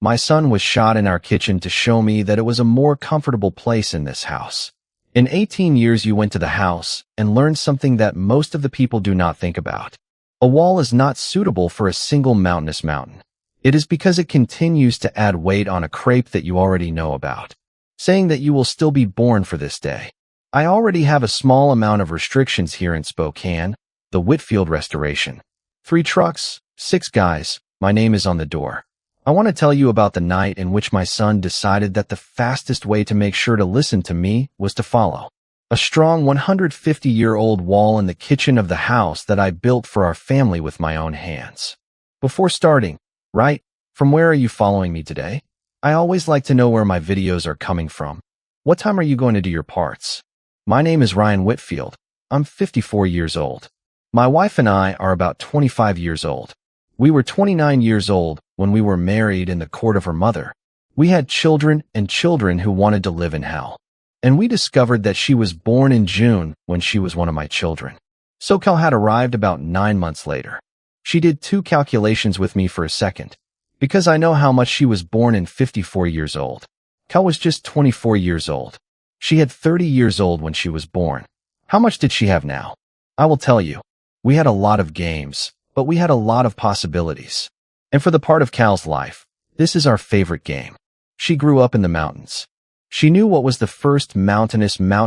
My son was shot in our kitchen to show me that it was a more comfortable place in this house. In 18 years you went to the house and learned something that most of the people do not think about. A wall is not suitable for a single mountainous mountain. It is because it continues to add weight on a crepe that you already know about, saying that you will still be born for this day. I already have a small amount of restrictions here in Spokane, the Whitfield Restoration. 3 trucks, 6 guys, my name is on the door. I want to tell you about the night in which my son decided that the fastest way to make sure to listen to me was to follow a strong 150-year-old wall in the kitchen of the house that I built for our family with my own hands. Before starting, right, from where are you following me today? I always like to know where my videos are coming from. What time are you going to do your parts? My name is Ryan Whitfield. I'm 54 years old. My wife and I are about 25 years old. We were 29 years old when we were married in the court of her mother. We had children and children who wanted to live in hell. And we discovered that she was born in June when she was one of my children. So Cal had arrived about 9 months later. She did 2 calculations with me for a second, because I know how much she was born in 54 years old. Cal was just 24 years old. She had 30 years old when she was born. How much did she have now? I will tell you. We had a lot of games, but we had a lot of possibilities. And for the part of Cal's life, this is our favorite game. She grew up in the mountains. She knew what was the first mountainous. This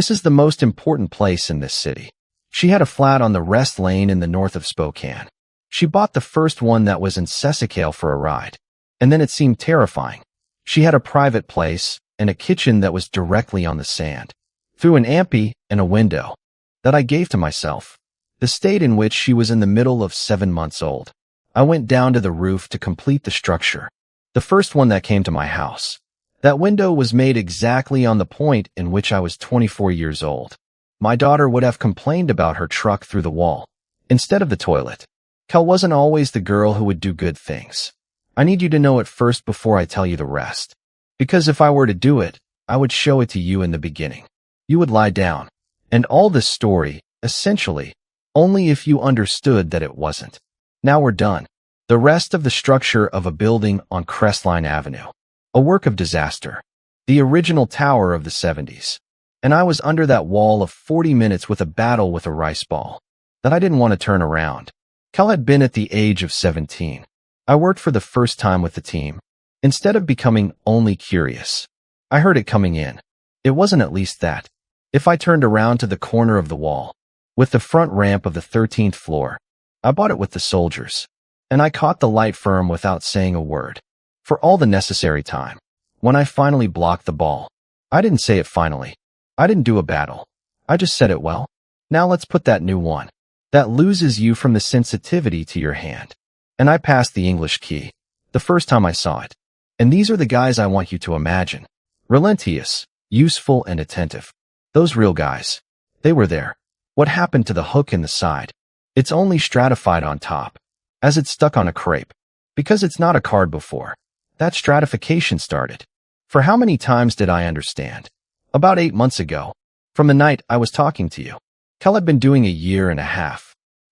is the most important place in this city. She had a flat on the Rest Lane in the north of Spokane. She bought the first one that was in Sessikale for a ride. And then it seemed terrifying. She had a private place and a kitchen that was directly on the sand, through an amphi and a window that I gave to myself. The state in which she was in the middle of 7 months old. I went down to the roof to complete the structure. The first one that came to my house. That window was made exactly on the point in which I was 24 years old. My daughter would have complained about her truck through the wall, instead of the toilet. Cal wasn't always the girl who would do good things. I need you to know it first before I tell you the rest. Because if I were to do it, I would show it to you in the beginning. You would lie down. And all this story, essentially, only if you understood that it wasn't. Now we're done. The rest of the structure of a building on Crestline Avenue. A work of disaster. The original tower of the 70s. And I was under that wall of 40 minutes with a battle with a rice ball that I didn't want to turn around. Cal had been at the age of 17. I worked for the first time with the team. Instead of becoming only curious, I heard it coming in. It wasn't at least that. If I turned around to the corner of the wall, with the front ramp of the 13th floor, I bought it with the soldiers. And I caught the light firm without saying a word. For all the necessary time. When I finally blocked the ball, I didn't say it finally. I didn't do a battle. I just said it well. Now let's put that new one. That loses you from the sensitivity to your hand. And I passed the English key. The first time I saw it. And these are the guys I want you to imagine. Relentless, useful, and attentive. Those real guys. They were there. What happened to the hook in the side? It's only stratified on top, as it's stuck on a crepe. Because it's not a card before. That stratification started. For how many times did I understand? About 8 months ago. From the night I was talking to you. Cal had been doing 1.5 years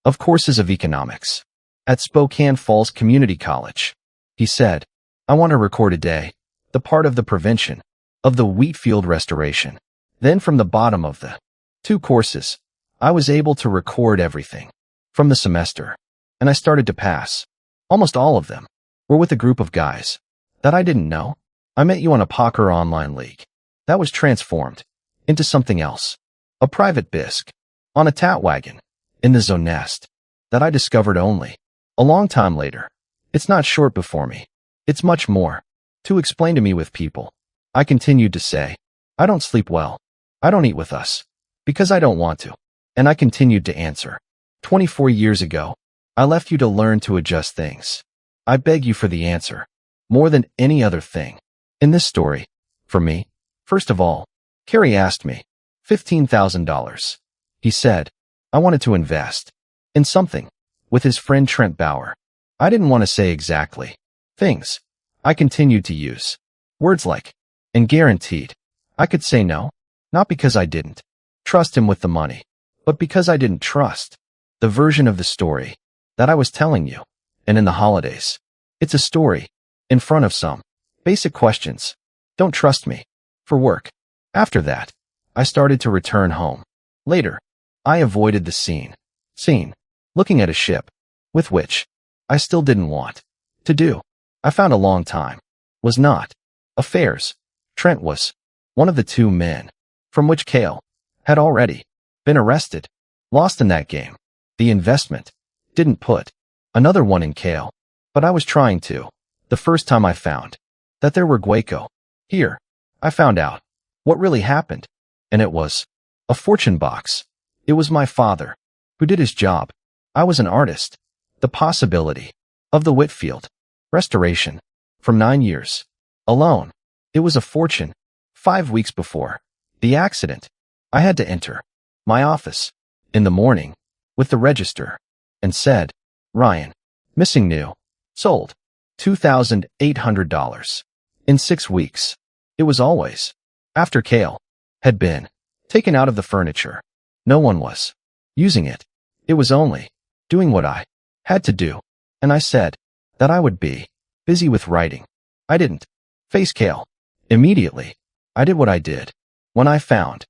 of courses of economics at Spokane Falls Community College. He said, I want to record a day, the part of the prevention, of the Whitfield Restoration. Then from the bottom of the 2 courses, I was able to record everything from the semester. And I started to pass. Almost all of them were with a group of guys that I didn't know. I met you on a poker online league. That was transformed into something else. A private bisque on a tat wagon in the Zonest that I discovered only a long time later. It's not short before me. It's much more to explain to me with people. I continued to say, I don't sleep well. I don't eat with us because I don't want to. And I continued to answer. 24 years ago, I left you to learn to adjust things. I beg you for the answer. More than any other thing. In this story, for me, first of all, Carrie asked me, $15,000. He said, I wanted to invest in something with his friend Trent Bauer. I didn't want to say exactly things. I continued to use words like, and guaranteed. I could say no, not because I didn't trust him with the money, but because I didn't trust the version of the story that I was telling you. and in the holidays. It's a story. In front of some. Basic questions. Don't trust me. For work. After that, I started to return home. Later, I avoided the scene. Looking at a ship. With which I still didn't want to do. I found a long time. Was not. Affairs. Trent was one of the two men from which Cale had already been arrested. Lost in that game. The investment. Didn't put another one in Cale. But I was trying to. The first time I found that there were Guaco here, I found out what really happened. And it was a fortune box. It was my father who did his job. I was an artist. The possibility of the Whitfield restoration from 9 years alone. It was a fortune. 5 weeks before the accident, I had to enter my office in the morning with the register and said, Ryan, missing new, sold, $2,800 in 6 weeks. It was always after Cale had been taken out of the furniture. No one was using it. It was only doing what I had to do. And I said that I would be busy with writing. I didn't face Cale immediately. I did what I did when I found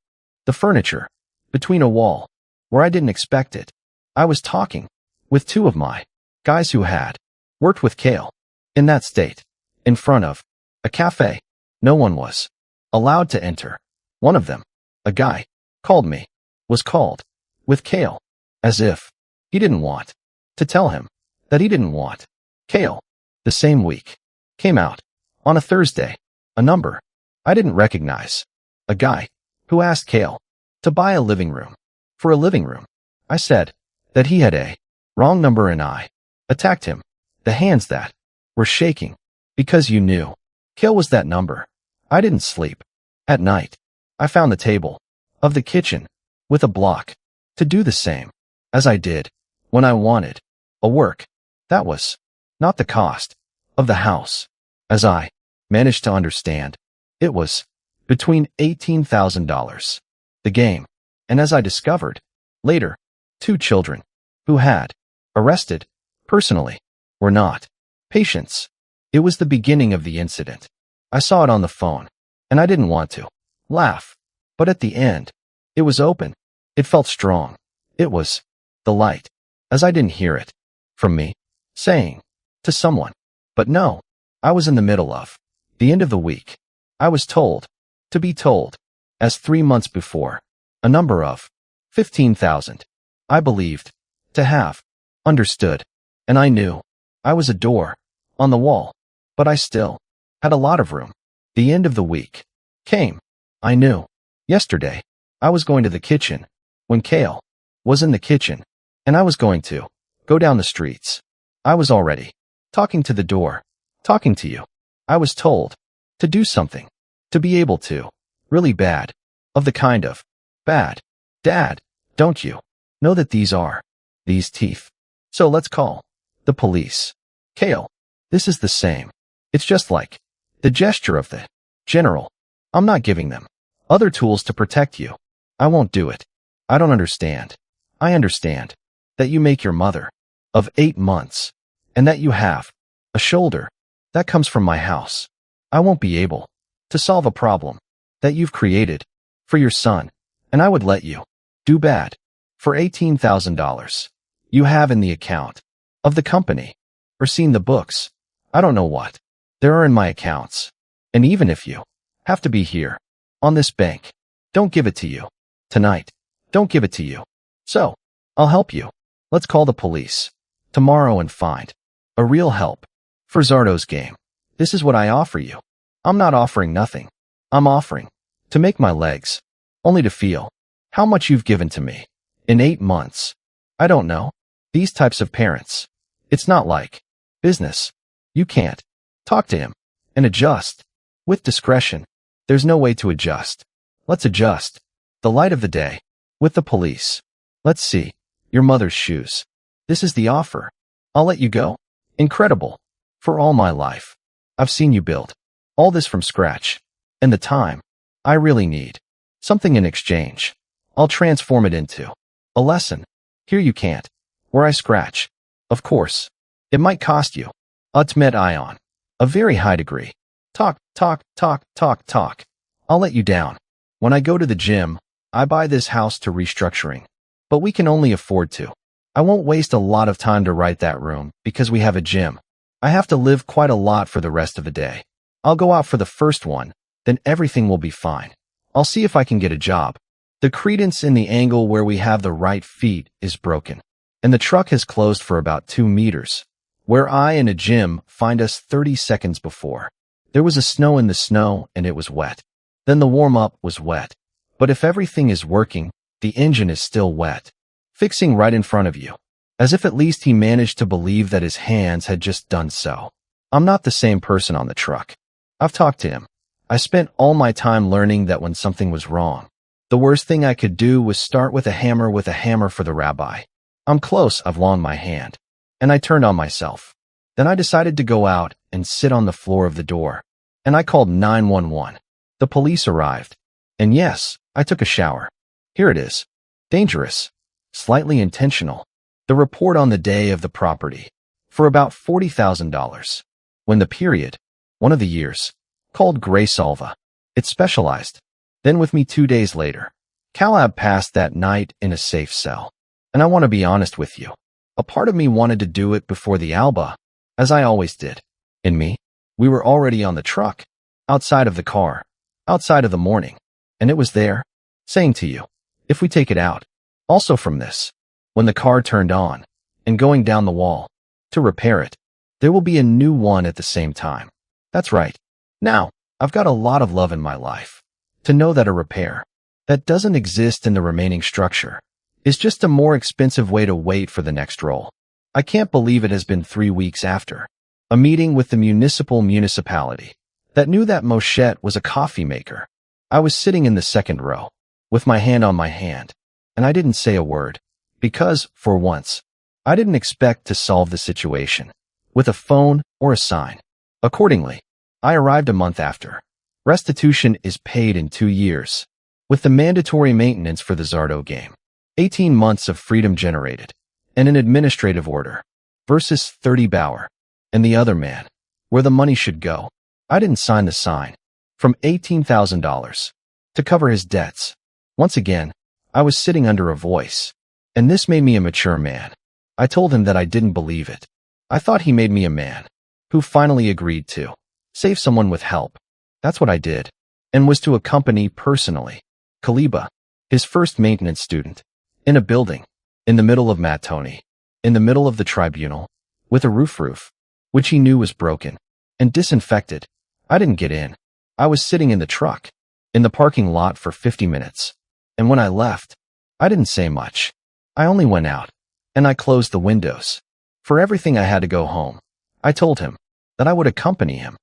the furniture between a wall where I didn't expect it. I was talking with 2 of my guys who had worked with Cale in that state in front of a cafe. No one was allowed to enter. One of them, a guy, called me, was called with Cale, as if he didn't want to tell him that he didn't want Cale. The same week came out on a Thursday, a number I didn't recognize, a guy who asked Cale to buy a living room for a living room. I said that he had a wrong number and I attacked him. The hands that were shaking because you knew Cale was that number. I didn't sleep. At night, I found the table of the kitchen with a block to do the same as I did when I wanted a work. That was not the cost of the house. As I managed to understand, it was between $18,000. The game. And as I discovered later, 2 children who had arrested personally were not patients. It was the beginning of the incident. I saw it on the phone, and I didn't want to laugh. But at the end, it was open. It felt strong. It was the light, as I didn't hear it from me saying to someone. But no, I was in the middle of the end of the week. I was told to be told, as 3 months before, a number of 15,000. I believed to have understood, and I knew I was a door on the wall, but I still had a lot of room. The end of the week came. I knew. Yesterday, I was going to the kitchen when Cale was in the kitchen, and I was going to go down the streets. I was already talking to the door, talking to you. I was told to do something, to be able to, really bad, of the kind of bad. Dad, don't you know that these teeth? So let's call the police. Cale, this is the same. It's just like the gesture of the general. I'm not giving them other tools to protect you. I won't do it. I don't understand. I understand that you make your mother of 8 months and that you have a shoulder that comes from my house. I won't be able to solve a problem that you've created for your son, and I would let you do bad for $18,000 you have in the account of the company or seen the books. I don't know what there are in my accounts. And even if you have to be here on this bank, don't give it to you tonight. Don't give it to you. So I'll help you. Let's call the police tomorrow and find a real help for Zardo's game. This is what I offer you. I'm not offering nothing. I'm offering to make my legs, only to feel how much you've given to me in 8 months. I don't know. These types of parents. It's not like business. You can't talk to him and adjust with discretion. There's no way to adjust. Let's adjust the light of the day with the police. Let's see your mother's shoes. This is the offer. I'll let you go. Incredible. For all my life, I've seen you build all this from scratch. And the time I really need something in exchange. I'll transform it into a lesson. Here you can't. Where I scratch. Of course. It might cost you. Utmet ion. A very high degree. Talk, talk, talk, talk, talk. I'll let you down. When I go to the gym, I buy this house to restructuring. But we can only afford to. I won't waste a lot of time to write that room because we have a gym. I have to live quite a lot for the rest of the day. I'll go out for the first one, then everything will be fine. I'll see if I can get a job. The credence in the angle where we have the right feet is broken, and the truck has closed for about 2 meters, where I and a gym find us 30 seconds before. There was a snow in the snow and it was wet. Then the warm-up was wet. But if everything is working, the engine is still wet. Fixing right in front of you. As if at least he managed to believe that his hands had just done so. I'm not the same person on the truck. I've talked to him. I spent all my time learning that when something was wrong, the worst thing I could do was start with a hammer for the rabbi. I'm close, I've loaned my hand. And I turned on myself. Then I decided to go out and sit on the floor of the door. And I called 911. The police arrived. And yes, I took a shower. Here it is. Dangerous. Slightly intentional. The report on the day of the property. For about $40,000. When the period, one of the years, called Gray Salva. It specialized. Then with me 2 days later. Calab passed that night in a safe cell. And I want to be honest with you. A part of me wanted to do it before the Alba, as I always did. In me, we were already on the truck, outside of the car, outside of the morning, and it was there, saying to you, if we take it out, also from this, when the car turned on, and going down the wall, to repair it, there will be a new one at the same time. That's right. Now, I've got a lot of love in my life. To know that a repair, that doesn't exist in the remaining structure, is just a more expensive way to wait for the next roll. I can't believe it has been 3 weeks after a meeting with the municipality that knew that Moshe was a coffee maker. I was sitting in the second row with my hand on my hand, and I didn't say a word because, for once, I didn't expect to solve the situation with a phone or a sign. Accordingly, I arrived a month after. Restitution is paid in 2 years, with the mandatory maintenance for the Zardo game. 18 months of freedom generated, and an administrative order, versus 30 Bauer, and the other man, where the money should go. I didn't sign the sign, from $18,000, to cover his debts. Once again, I was sitting under a voice, and this made me a mature man. I told him that I didn't believe it. I thought he made me a man, who finally agreed to save someone with help. That's what I did, and was to accompany personally Kaliba, his first maintenance student, in a building, in the middle of Matoni, in the middle of the tribunal, with a roof, which he knew was broken, and disinfected. I didn't get in. I was sitting in the truck, in the parking lot for 50 minutes. And when I left, I didn't say much. I only went out, and I closed the windows. For everything I had to go home. I told him that I would accompany him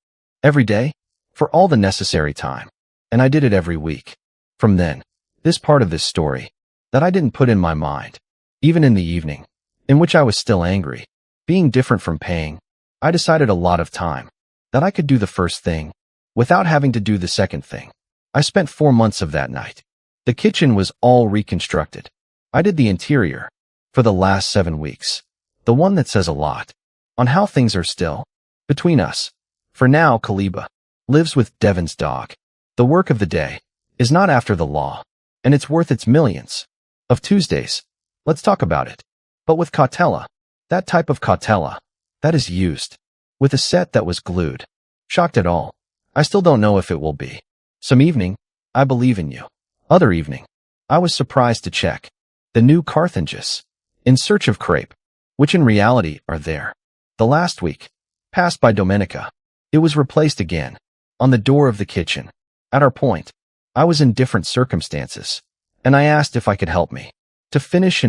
every day, for all the necessary time. And I did it every week. From then, this part of this story, that I didn't put in my mind, even in the evening, in which I was still angry, being different from paying, I decided a lot of time, that I could do the first thing, without having to do the second thing. I spent 4 months of that night. The kitchen was all reconstructed. I did the interior, for the last 7 weeks. The one that says a lot, on how things are still, between us. For now, Kaliba lives with Devin's dog. The work of the day is not after the law, and it's worth its millions. Of Tuesdays, let's talk about it. But with cautela, that type of cautela, that is used, with a set that was glued. Shocked at all. I still don't know if it will be. Some evening, I believe in you. Other evening, I was surprised to check the new Carthages, in search of crepe, which in reality are there. The last week, passed by Domenica, it was replaced again, on the door of the kitchen. At our point, I was in different circumstances, and I asked if I could help me to finish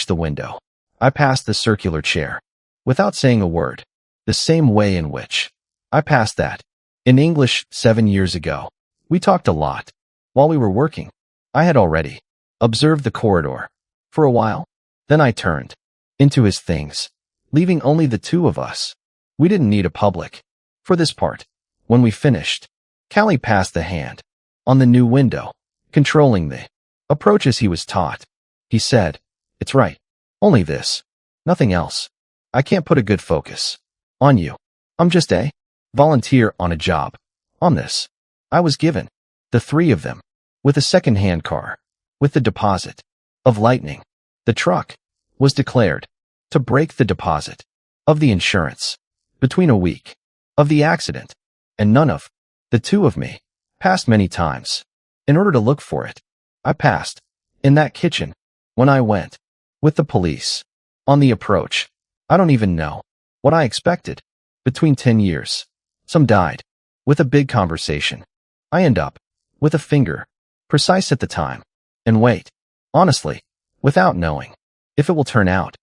the window. I passed the circular chair, without saying a word, the same way in which I passed that. In English, 7 years ago, we talked a lot. While we were working, I had already observed the corridor for a while. Then I turned into his things, leaving only the two of us. We didn't need a public for this part. When we finished, Callie passed the hand on the new window, controlling the approach as he was taught. He said, "It's right. Only this. Nothing else." I can't put a good focus on you. I'm just a volunteer on a job. On this, I was given the three of them with a second-hand car with the deposit of lightning. The truck was declared to break the deposit of the insurance between a week of the accident, and none of the two of me passed many times in order to look for it. I passed in that kitchen when I went with the police on the approach. I don't even know what I expected. Between 10 years, some died with a big conversation. I end up with a finger precise at the time and wait, honestly, without knowing if it will turn out